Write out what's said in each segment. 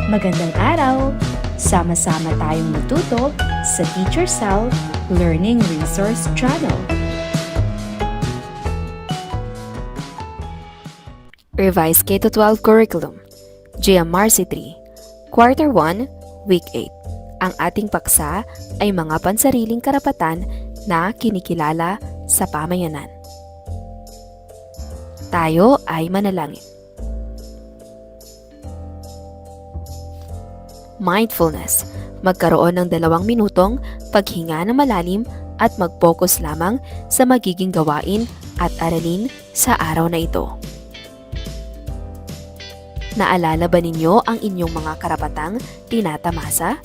Magandang araw! Sama-sama tayong matuto sa Teacher Sal Learning Resource Channel. Revised K-12 Curriculum, GMRC 3, Quarter 1, Week 8. Ang ating paksa ay mga pansariling karapatan na kinikilala sa pamayanan. Tayo ay manalangin. Mindfulness. Magkaroon ng 2 minutong paghinga na malalim at mag-focus lamang sa magiging gawain at aralin sa araw na ito. Naalala ba ninyo ang inyong mga karapatang tinatamasa?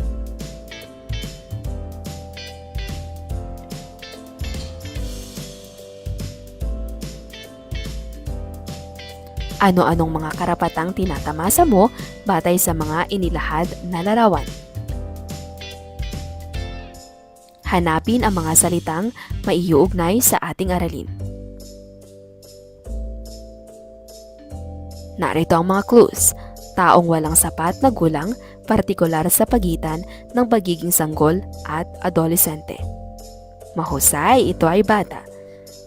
Ano-anong mga karapatang tinatamasa mo batay sa mga inilahad na larawan? Hanapin ang mga salitang maiuugnay sa ating aralin. Narito ang mga clues. Taong walang sapat na gulang, partikular sa pagitan ng pagiging sanggol at adolesente. Mahusay, ito ay bata.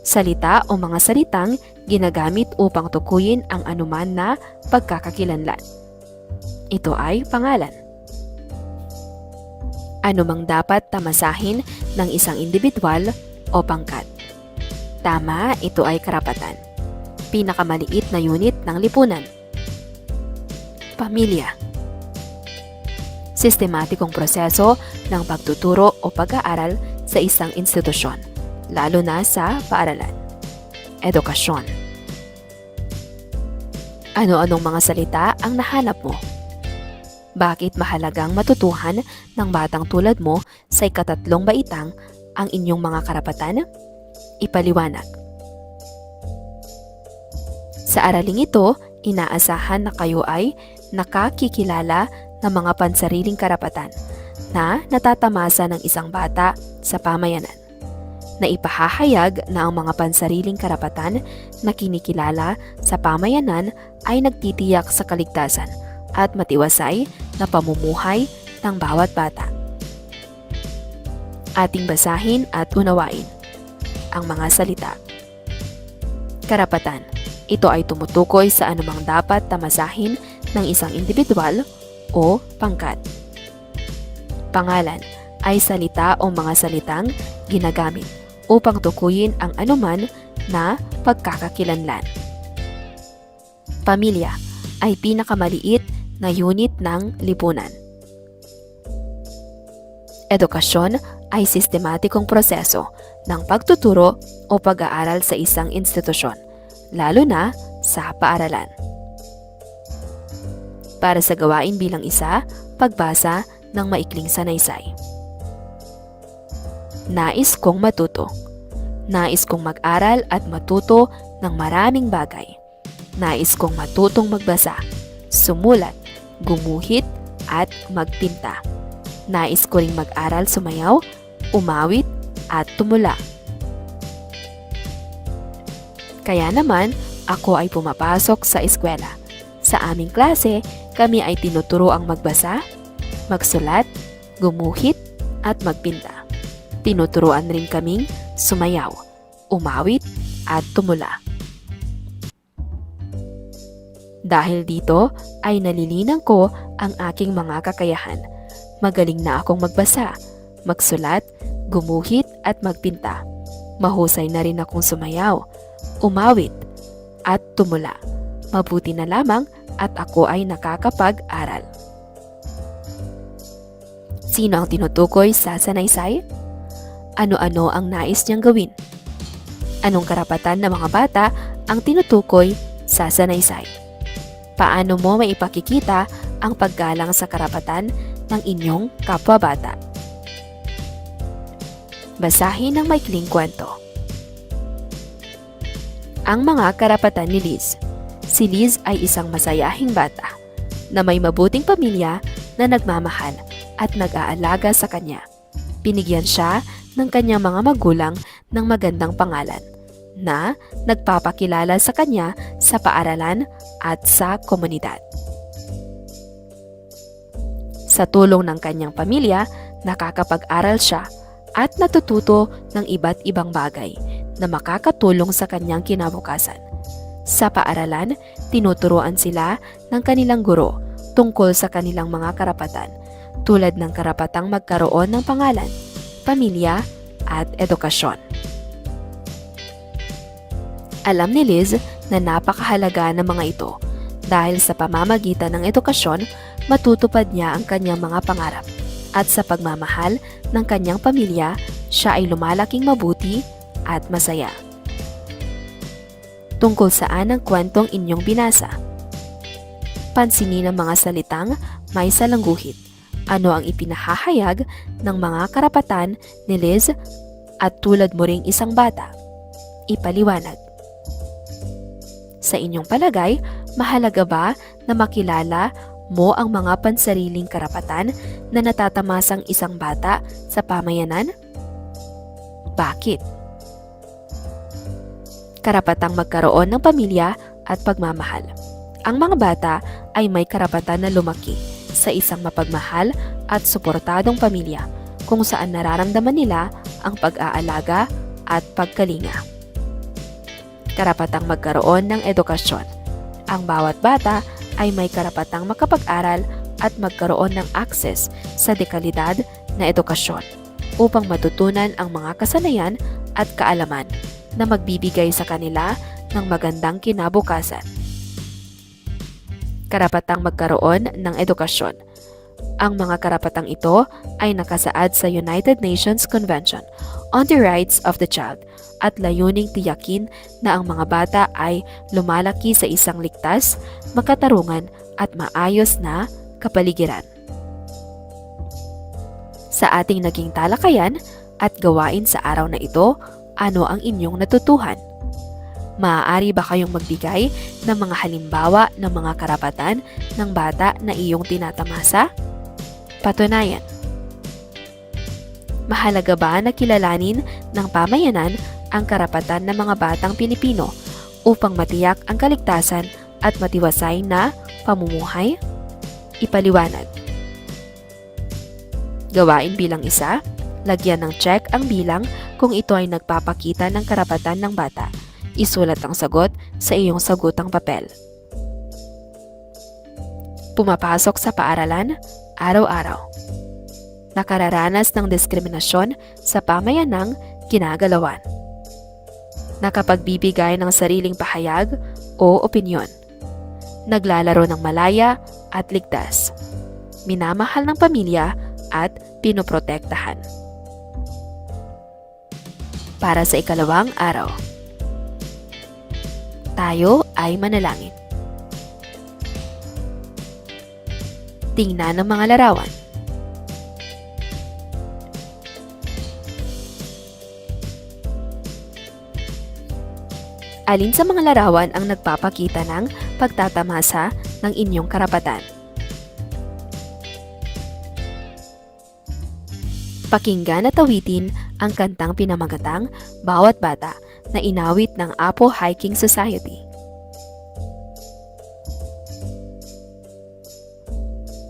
Salita o mga salitang ginagamit upang tukuyin ang anuman na pagkakakilanlan. Ito ay pangalan. Ano mang dapat tamasahin ng isang individual o pangkat. Tama, ito ay karapatan. Pinakamaliit na unit ng lipunan. Pamilya. Sistematikong proseso ng pagtuturo o pag-aaral sa isang institusyon, lalo na sa paaralan. Edukasyon. Ano-anong mga salita ang nahanap mo? Bakit mahalagang matutuhan ng batang tulad mo sa ika-3 baitang ang inyong mga karapatan? Ipaliwanag. Sa araling ito, inaasahan na kayo ay nakakikilala ng mga pansariling karapatan na natatamasa ng isang bata sa pamayanan. Na ipahahayag na ang mga pansariling karapatan na kinikilala sa pamayanan ay nagtitiyak sa kaligtasan at matiwasay na pamumuhay ng bawat bata. Ating basahin at unawain ang mga salita. Karapatan. Ito ay tumutukoy sa anumang dapat tamasahin ng isang individual o pangkat. Pangalan ay salita o mga salitang ginagamit upang tukuyin ang anuman na pagkakakilanlan. Pamilya ay pinakamaliit na unit ng lipunan. Edukasyon ay sistematikong proseso ng pagtuturo o pag-aaral sa isang institusyon, lalo na sa paaralan. Para sa gawain bilang isa, pagbasa ng maikling sanaysay. Nais kong matuto. Nais kong mag-aral at matuto ng maraming bagay. Nais kong matutong magbasa, sumulat, gumuhit, at magpinta. Nais ko ring mag-aral sumayaw, umawit, at tumula. Kaya naman, ako ay pumapasok sa eskwela. Sa aming klase, kami ay tinuturo ang magbasa, magsulat, gumuhit, at magpinta. Tinuturuan rin kaming sumayaw, umawit, at tumula. Dahil dito ay nalilinang ko ang aking mga kakayahan. Magaling na akong magbasa, magsulat, gumuhit, at magpinta. Mahusay na rin akong sumayaw, umawit, at tumula. Mabuti na lamang at ako ay nakakapag-aral. Sino ang tinutukoy sa sanaysay? Ano-ano ang nais niyang gawin? Anong karapatan ng mga bata ang tinutukoy sa sanaysay? Paano mo maipakikita ang paggalang sa karapatan ng inyong kapwa-bata? Basahin ang maikling kwento. Ang mga karapatan ni Liz. Si Liz ay isang masayahing bata na may mabuting pamilya na nagmamahal at nag-aalaga sa kanya. Binigyan siya ng kanyang mga magulang ng magandang pangalan na nagpapakilala sa kanya sa paaralan at sa komunidad. Sa tulong ng kanyang pamilya, nakakapag-aral siya at natututo ng iba't ibang bagay na makakatulong sa kanyang kinabukasan. Sa paaralan, tinuturuan sila ng kanilang guro tungkol sa kanilang mga karapatan, tulad ng karapatang magkaroon ng pangalan, pamilya, at edukasyon. Alam ni Liz na napakahalaga ng mga ito dahil sa pamamagitan ng edukasyon, matutupad niya ang kanyang mga pangarap at sa pagmamahal ng kanyang pamilya, siya ay lumalaking mabuti at masaya. Tungkol saan ang kwentong inyong binasa? Pansinin ang mga salitang may salangguhit. Ano ang ipinahahayag ng mga karapatan ni Liz at tulad mo ring isang bata? Ipaliwanag. Sa inyong palagay, mahalaga ba na makilala mo ang mga pansariling karapatan na natatamasang isang bata sa pamayanan? Bakit? Karapatang magkaroon ng pamilya at pagmamahal. Ang mga bata ay may karapatan na lumaki sa isang mapagmahal at suportadong pamilya kung saan nararamdaman nila ang pag-aalaga at pagkalinga. Karapatang magkaroon ng edukasyon. Ang bawat bata ay may karapatang makapag-aral at magkaroon ng akses sa dekalidad na edukasyon upang matutunan ang mga kasanayan at kaalaman na magbibigay sa kanila ng magandang kinabukasan. Karapatang magkaroon ng edukasyon. Ang mga karapatang ito ay nakasaad sa United Nations Convention on the Rights of the Child at layuning tiyakin na ang mga bata ay lumalaki sa isang ligtas, makatarungan at maayos na kapaligiran. Sa ating naging talakayan at gawain sa araw na ito, ano ang inyong natutuhan? Maaari ba kayong magbigay ng mga halimbawa ng mga karapatan ng bata na iyong tinatamasa? Patunayan. Mahalaga ba na kilalanin ng pamayanan ang karapatan ng mga batang Pilipino upang matiyak ang kaligtasan at matiwasay na pamumuhay? Ipaliwanag. Gawain bilang 1, lagyan ng check ang bilang kung ito ay nagpapakita ng karapatan ng bata. Isulat ang sagot sa iyong sagutang papel. Pumapasok sa paaralan araw-araw. Nakararanas ng diskriminasyon sa pamayanang kinagalawan. Nakapagbibigay ng sariling pahayag o opinyon. Naglalaro ng malaya at ligtas. Minamahal ng pamilya at pinoprotektahan. Para sa ikalawang araw, tayo ay manalangin. Tingnan ang mga larawan. Alin sa mga larawan ang nagpapakita ng pagtatamasa ng inyong karapatan? Pakinggan at awitin ang kantang pinamagatang Bawat Bata na inawit ng Apo Hiking Society.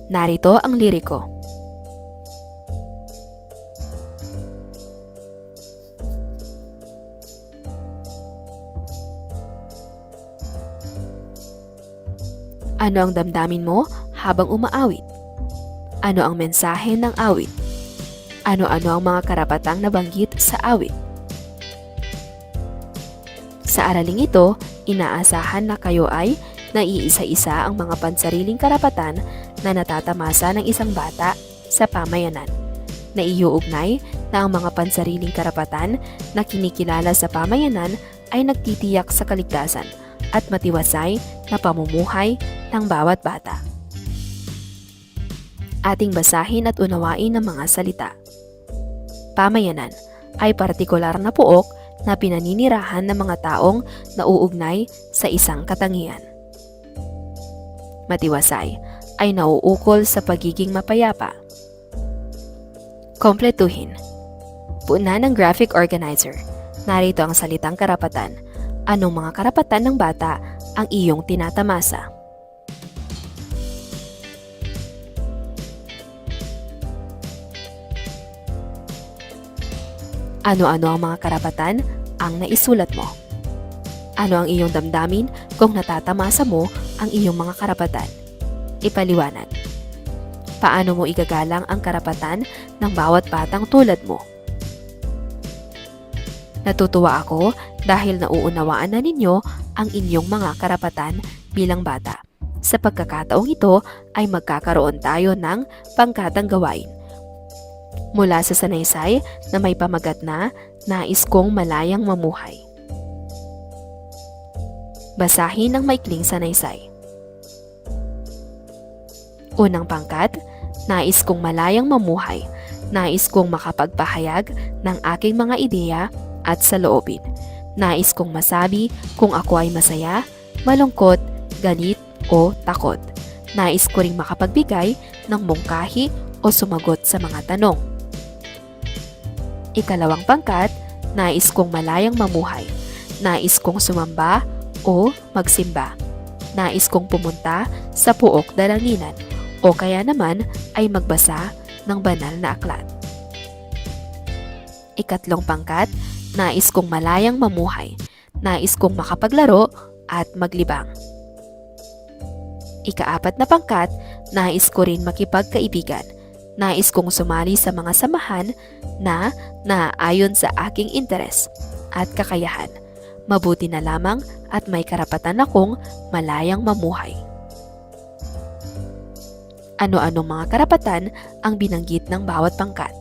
Narito ang liriko. Ano ang damdamin mo habang umaawit? Ano ang mensahe ng awit? Ano-ano ang mga karapatang nabanggit sa awit? Sa araling ito, inaasahan na kayo ay naiisa-isa ang mga pansariling karapatan na natatamasa ng isang bata sa pamayanan. Naiuugnay na ang mga pansariling karapatan na kinikilala sa pamayanan ay nagtitiyak sa kaligtasan at matiwasay na pamumuhay ng bawat bata. Ating basahin at unawain ang mga salita. Pamayanan ay partikular na pook na pinaninirahan ng mga taong nauugnay sa isang katangian. Matiwasay ay nauukol sa pagiging mapayapa. Kompletuhin. Punan ng graphic organizer. Narito ang salitang karapatan. Anong mga karapatan ng bata ang iyong tinatamasa? Ano-ano ang mga karapatan ang naisulat mo? Ano ang iyong damdamin kung natatamasa mo ang iyong mga karapatan? Ipaliwanag. Paano mo igagalang ang karapatan ng bawat batang tulad mo? Natutuwa ako dahil nauunawaan na ninyo ang inyong mga karapatan bilang bata. Sa pagkakataong ito ay magkakaroon tayo ng pangkatang gawain. Mula sa sanaysay na may pamagat na nais kong malayang mamuhay. Basahin ang maikling sanaysay. Unang pangkat, nais kong malayang mamuhay. Nais kong makapagpahayag ng aking mga ideya at saloobin. Nais kong masabi kung ako ay masaya, malungkot, galit o takot. Nais ko ring makapagbigay ng mungkahi o sumagot sa mga tanong. Ikalawang pangkat, nais kong malayang mamuhay. Nais kong sumamba o magsimba. Nais kong pumunta sa puok dalanginan o kaya naman ay magbasa ng banal na aklat. Ikatlong pangkat, nais kong malayang mamuhay. Nais kong makapaglaro at maglibang. Ikaapat na pangkat, nais ko rin makipagkaibigan. Nais kong sumali sa mga samahan na naaayon sa aking interes at kakayahan. Mabuti na lamang at may karapatan akong malayang mamuhay. Ano-anong mga karapatan ang binanggit ng bawat pangkat?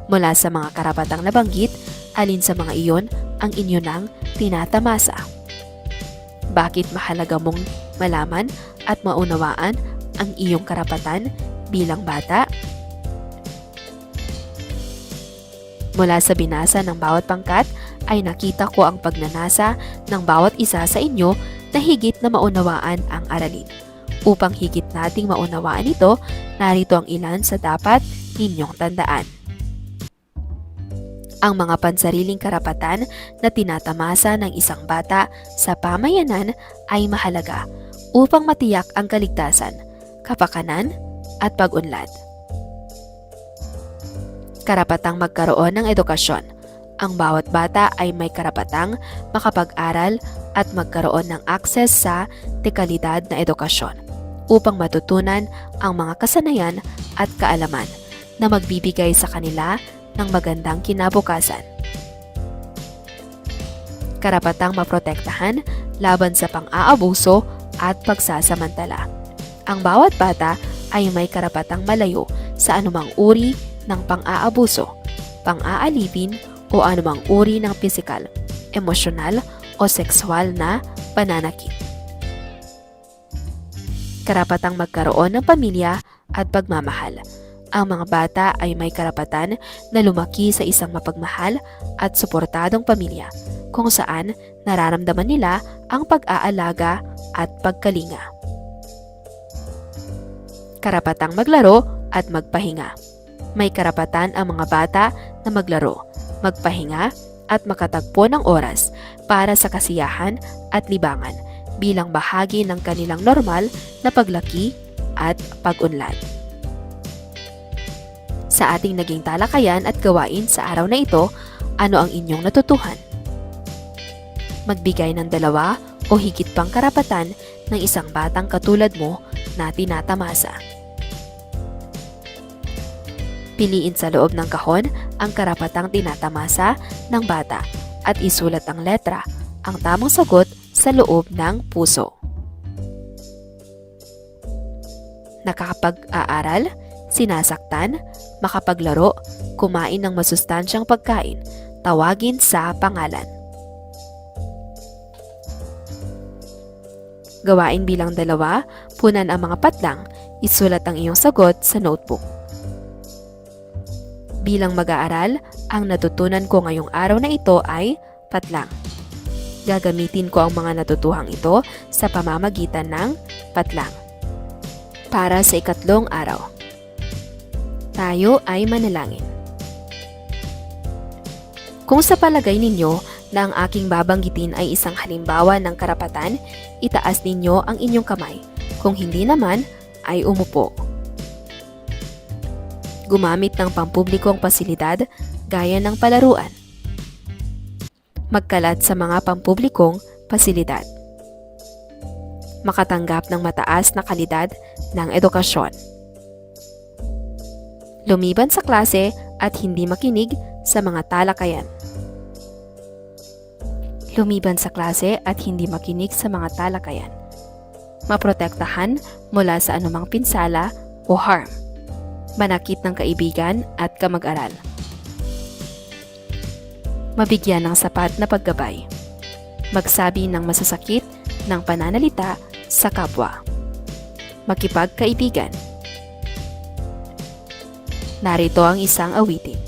Mula sa mga karapatang nabanggit, alin sa mga iyon ang inyo nang tinatamasa? Bakit mahalaga mong malaman at maunawaan ang iyong karapatan bilang bata? Mula sa binasa ng bawat pangkat ay nakita ko ang pagnanasa ng bawat isa sa inyo na higit na maunawaan ang aralin. Upang higit nating maunawaan ito, narito ang ilan sa dapat ninyong tandaan. Ang mga pansariling karapatan na tinatamasa ng isang bata sa pamayanan ay mahalaga upang matiyak ang kaligtasan, kapakanan, at pag-unlad. Karapatang magkaroon ng edukasyon. Ang bawat bata ay may karapatang makapag-aral at magkaroon ng akses sa dekalidad na edukasyon upang matutunan ang mga kasanayan at kaalaman na magbibigay sa kanila ng magandang kinabukasan. Karapatang maprotektahan laban sa pang-aabuso at pagsasamantala. Ang bawat bata ay may karapatang malayo sa anumang uri ng pang-aabuso, pang-aalipin o anumang uri ng pisikal, emosyonal o sexual na pananakit. Karapatang magkaroon ng pamilya at pagmamahal. Ang mga bata ay may karapatan na lumaki sa isang mapagmahal at suportadong pamilya kung saan nararamdaman nila ang pag-aalaga at pagkalinga. Karapatang maglaro at magpahinga. May karapatan ang mga bata na maglaro, magpahinga at makatagpo ng oras para sa kasiyahan at libangan bilang bahagi ng kanilang normal na paglaki at pag-unlad. Sa ating naging talakayan at gawain sa araw na ito, ano ang inyong natutuhan? Magbigay ng 2 o higit pang karapatan ng isang batang katulad mo na tinatamasa. Piliin sa loob ng kahon ang karapatang tinatamasa ng bata at isulat ang letra, ang tamang sagot sa loob ng puso. Nakakapag-aaral, sinasaktan, makapaglaro, kumain ng masustansyang pagkain, tawagin sa pangalan. Gawain bilang 2, punan ang mga patlang, isulat ang iyong sagot sa notebook. Bilang mag-aaral, ang natutunan ko ngayong araw na ito ay patlang. Gagamitin ko ang mga natutuhang ito sa pamamagitan ng patlang. Para sa 3 araw. Tayo ay manalangin. Kung sa palagay ninyo na ang aking babanggitin ay isang halimbawa ng karapatan, itaas ninyo ang inyong kamay. Kung hindi naman, ay umupo. Gumamit ng pampublikong pasilidad gaya ng palaruan. Magkalat sa mga pampublikong pasilidad. Makatanggap ng mataas na kalidad ng edukasyon. Lumiban sa klase at hindi makinig sa mga talakayan. Lumiban sa klase at hindi makinig sa mga talakayan. Maprotektahan mula sa anumang pinsala o harm. Manakit ng kaibigan at kamag-aral. Mabigyan ng sapat na paggabay. Magsabi ng masasakit ng pananalita sa kapwa. Makipagkaibigan. Narito ang isang awitin.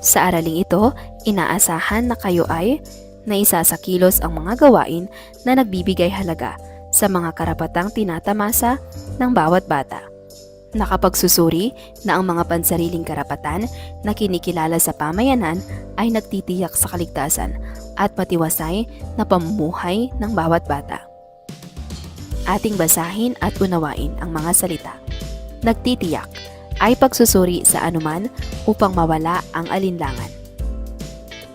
Sa araling ito, inaasahan na kayo ay naisasakilos ang mga gawain na nagbibigay halaga sa mga karapatang tinatamasa ng bawat bata. Nakapagsusuri na ang mga pansariling karapatan na kinikilala sa pamayanan ay nagtitiyak sa kaligtasan at matiwasay na pamumuhay ng bawat bata. Ating basahin at unawain ang mga salita. Nagtitiyak ay pagsusuri sa anuman upang mawala ang alinlangan.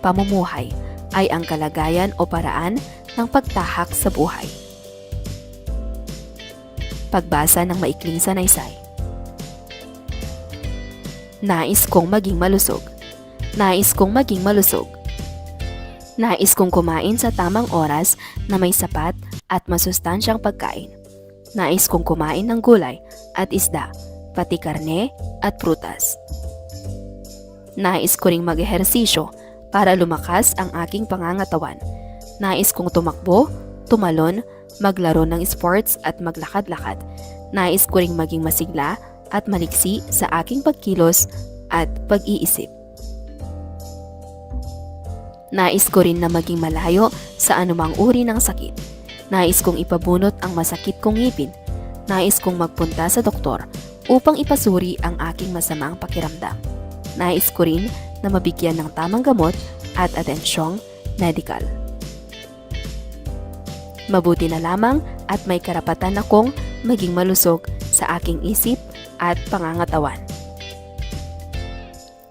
Pamumuhay ay ang kalagayan o paraan ng pagtahak sa buhay. Pagbasa ng maikling sanaysay. Nais kong maging malusog. Nais kong maging malusog. Nais kong kumain sa tamang oras na may sapat at masustansyang pagkain. Nais kong kumain ng gulay at isda, pati karne at prutas. Nais ko ring mag-ehersisyo para lumakas ang aking pangangatawan. Nais kong tumakbo, tumalon, maglaro ng sports at maglakad-lakad. Nais ko ring maging masigla at maliksi sa aking pagkilos at pag-iisip. Nais ko rin na maging malayo sa anumang uri ng sakit. Nais kong ipabunot ang masakit kong ngipin. Nais kong magpunta sa doktor upang ipasuri ang aking masamang pakiramdam. Nais ko rin na mabigyan ng tamang gamot at atensyong medical. Mabuti na lamang at may karapatan akong maging malusog sa aking isip at pangangatawan.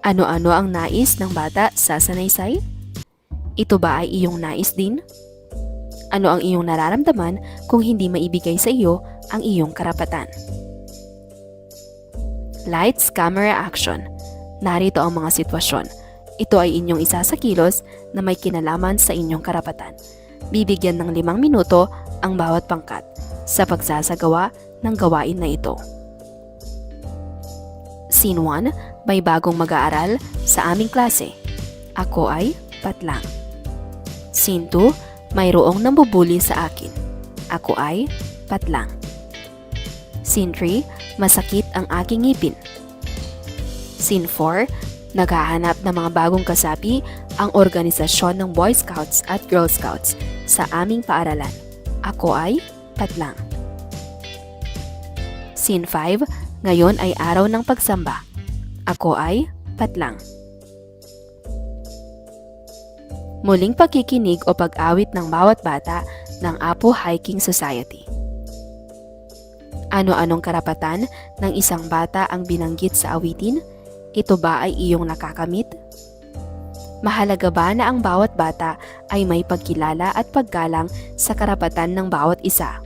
Ano-ano ang nais ng bata sa sanaysay? Ito ba ay iyong nais din? Ano ang iyong nararamdaman kung hindi maibigay sa iyo ang iyong karapatan? Lights, camera, action. Narito ang mga sitwasyon. Ito ay inyong isasakilos na may kinalaman sa inyong karapatan. Bibigyan ng 5 minuto ang bawat pangkat sa pagsasagawa ng gawain na ito. Scene 1, may bagong mag-aaral sa aming klase. Ako ay patlang. Scene 2, mayroong nambubuli sa akin. Ako ay patlang. Scene 3, masakit ang aking ngipin. Scene 4, naghahanap ng mga bagong kasapi ang organisasyon ng Boy Scouts at Girl Scouts sa aming paaralan. Ako ay patlang. Scene 5, ngayon ay araw ng pagsamba. Ako ay patlang. Muling pagkikinig o pag-awit ng bawat bata ng Apo Hiking Society. Ano-anong karapatan ng isang bata ang binanggit sa awitin? Ito ba ay iyong nakakamit? Mahalaga ba na ang bawat bata ay may pagkilala at paggalang sa karapatan ng bawat isa?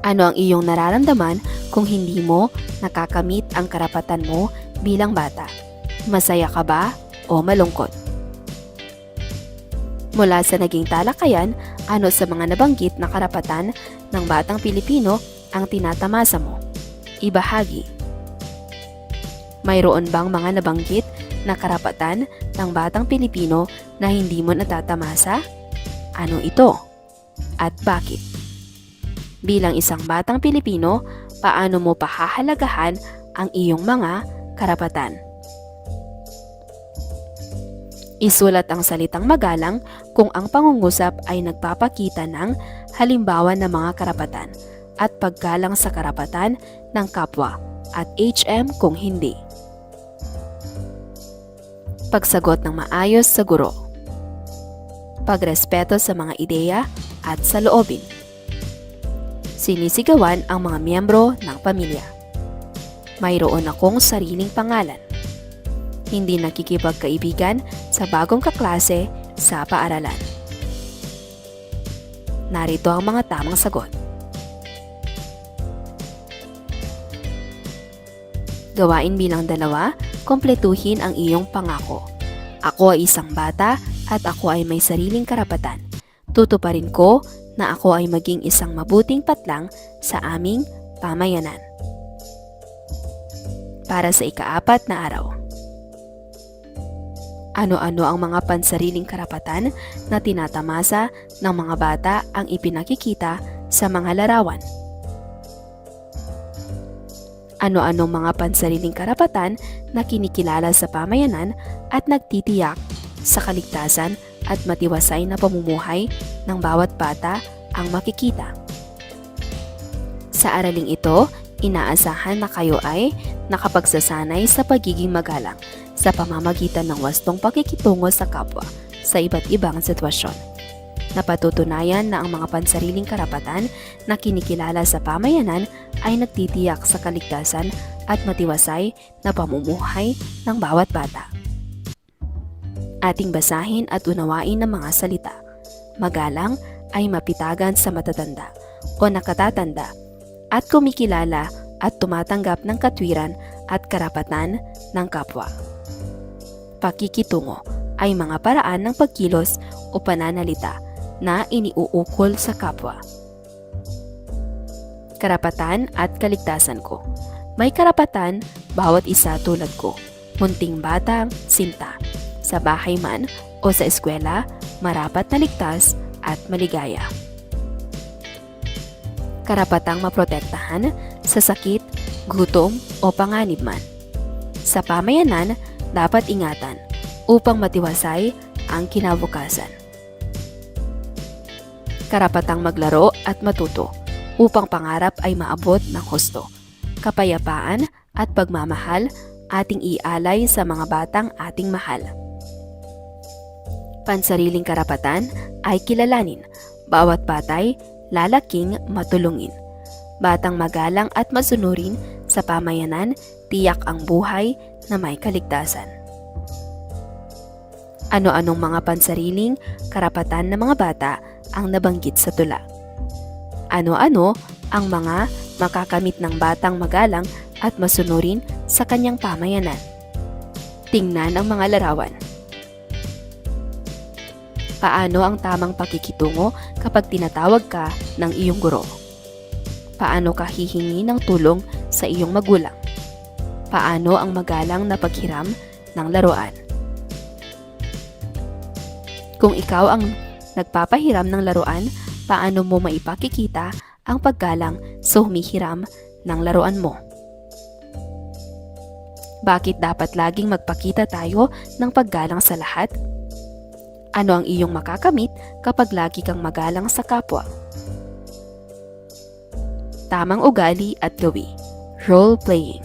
Ano ang iyong nararamdaman kung hindi mo nakakamit ang karapatan mo bilang bata? Masaya ka ba o malungkot? Mula sa naging talakayan, ano sa mga nabanggit na karapatan ng batang Pilipino ang tinatamasa mo? Ibahagi. Mayroon bang mga nabanggit na karapatan ng batang Pilipino na hindi mo natatamasa? Ano ito? At bakit? Bilang isang batang Pilipino, paano mo pahahalagahan ang iyong mga karapatan? Isulat ang salitang magalang kung ang pangungusap ay nagpapakita ng halimbawa ng mga karapatan. at paggalang sa karapatan ng kapwa at HM kung hindi. Pagsagot ng maayos sa guro. Pagrespeto sa mga ideya at saloobin. Sinisigawan ang mga miyembro ng pamilya. Mayroon akong sariling pangalan. Hindi nakikipagkaibigan sa bagong kaklase sa paaralan. Narito ang mga tamang sagot. Gawain bilang 2, kumpletuhin ang iyong pangako. Ako ay isang bata at ako ay may sariling karapatan. Tutuparin ko na ako ay maging isang mabuting patlang sa aming pamayanan. Para sa ika-4 na araw. Ano-ano ang mga pansariling karapatan na tinatamasa ng mga bata ang ipinakikita sa mga larawan? Ano-anong mga pansariling karapatan na kinikilala sa pamayanan at nagtitiyak sa kaligtasan at matiwasay na pamumuhay ng bawat bata ang makikita? Sa araling ito, inaasahan na kayo ay nakapagsasanay sa pagiging magalang sa pamamagitan ng wastong pakikitungo sa kapwa sa iba't ibang sitwasyon. Napatutunayan na ang mga pansariling karapatan na kinikilala sa pamayanan ay nagtitiyak sa kaligtasan at matiwasay na pamumuhay ng bawat bata. Ating basahin at unawain ng mga salita. Magalang ay mapitagan sa matatanda o nakatatanda at kumikilala at tumatanggap ng katwiran at karapatan ng kapwa. Pakikitungo ay mga paraan ng pagkilos o pananalita na iniuukol sa kapwa. Karapatan at kaligtasan ko. May karapatan bawat isa tulad ko, munting batang sinta. Sa bahay man o sa eskwela, marapat na ligtas at maligaya. Karapatang maprotektahan sa sakit, gutom o panganib man. Sa pamayanan, dapat ingatan upang matiwasay ang kinabukasan. Karapatang maglaro at matuto upang pangarap ay maabot ng husto. Kapayapaan at pagmamahal ating ialay sa mga batang ating mahal. Pansariling karapatan ay kilalanin. Bawat batay, lalaking matulungin. Batang magalang at masunurin sa pamayanan, tiyak ang buhay na may kaligtasan. Ano-anong mga pansariling karapatan ng mga bata ang nabanggit sa tula? Ano-ano ang mga makakamit ng batang magalang at masunurin sa kanyang pamayanan? Tingnan ang mga larawan. Paano ang tamang pakikitungo kapag tinatawag ka ng iyong guro? Paano ka hihingi ng tulong sa iyong magulang? Paano ang magalang na paghiram ng laruan? Kung ikaw ang nagpapahiram ng laruan, paano mo maipakikita ang paggalang sa humihiram ng laruan mo? Bakit dapat laging magpakita tayo ng paggalang sa lahat? Ano ang iyong makakamit kapag lagi kang magalang sa kapwa? Tamang ugali at gawi. Role-playing.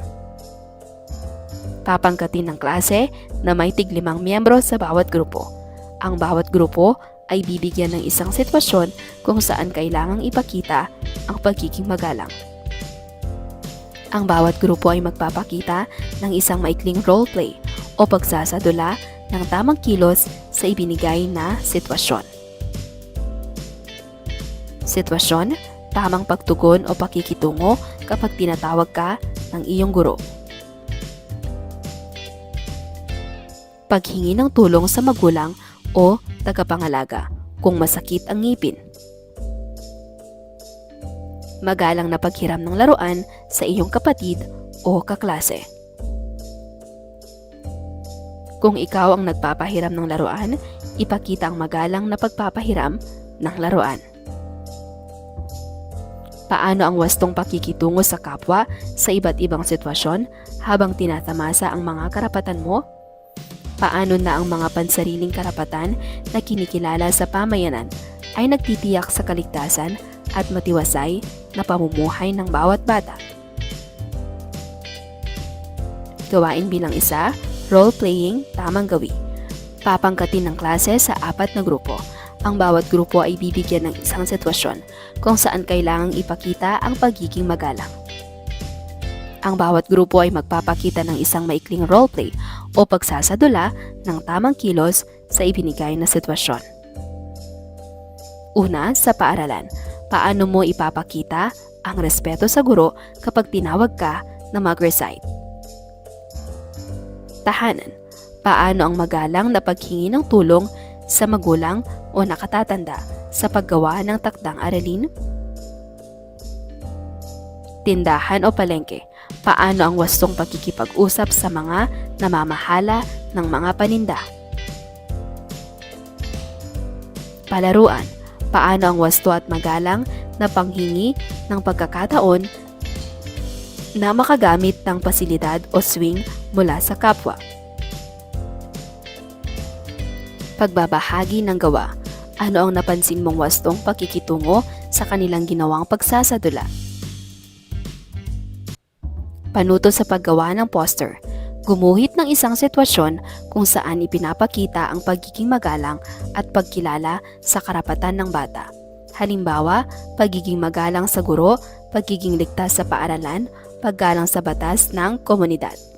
Papangkatin ng klase na may tig-5 miyembro sa bawat grupo. Ang bawat grupo ay bibigyan ng isang sitwasyon kung saan kailangang ipakita ang pagiging magalang. Ang bawat grupo ay magpapakita ng isang maikling roleplay o pagsasadula ng tamang kilos sa ibinigay na sitwasyon. Sitwasyon, tamang pagtugon o pakikitungo kapag tinatawag ka ng iyong guro. Paghingi ng tulong sa magulang o tagapangalaga kung masakit ang ngipin. Magalang na paghiram ng laruan sa iyong kapatid o kaklase. Kung ikaw ang nagpapahiram ng laruan, ipakita ang magalang na pagpapahiram ng laruan. Paano ang wastong pakikitungo sa kapwa sa iba't ibang sitwasyon habang tinatamasa ang mga karapatan mo? Paano na ang mga pansariling karapatan na kinikilala sa pamayanan ay nagtitiyak sa kaligtasan at matiwasay na pamumuhay ng bawat bata. Gawain bilang 1, role-playing, tamang gawi. Papangkatin ng klase sa 4 na grupo. Ang bawat grupo ay bibigyan ng isang sitwasyon kung saan kailangang ipakita ang pagiging magalang. Ang bawat grupo ay magpapakita ng isang maikling roleplay o pagsasadula ng tamang kilos sa ibinigay na sitwasyon. Una, sa paaralan, paano mo ipapakita ang respeto sa guro kapag tinawag ka na mag-recite? Tahanan, paano ang magalang na paghingi ng tulong sa magulang o nakatatanda sa paggawa ng takdang aralin? Tindahan o palengke, paano ang wastong pakikipag-usap sa mga namamahala ng mga paninda? Palaruan, paano ang wasto at magalang na panghingi ng pagkakataon na makagamit ng pasilidad o swing mula sa kapwa? Pagbabahagi ng gawa, ano ang napansin mong wastong pakikitungo sa kanilang ginawang pagsasadula? Panuto sa paggawa ng poster. Gumuhit ng isang sitwasyon kung saan ipinapakita ang pagiging magalang at pagkilala sa karapatan ng bata. Halimbawa, pagiging magalang sa guro, pagiging ligtas sa paaralan, paggalang sa batas ng komunidad.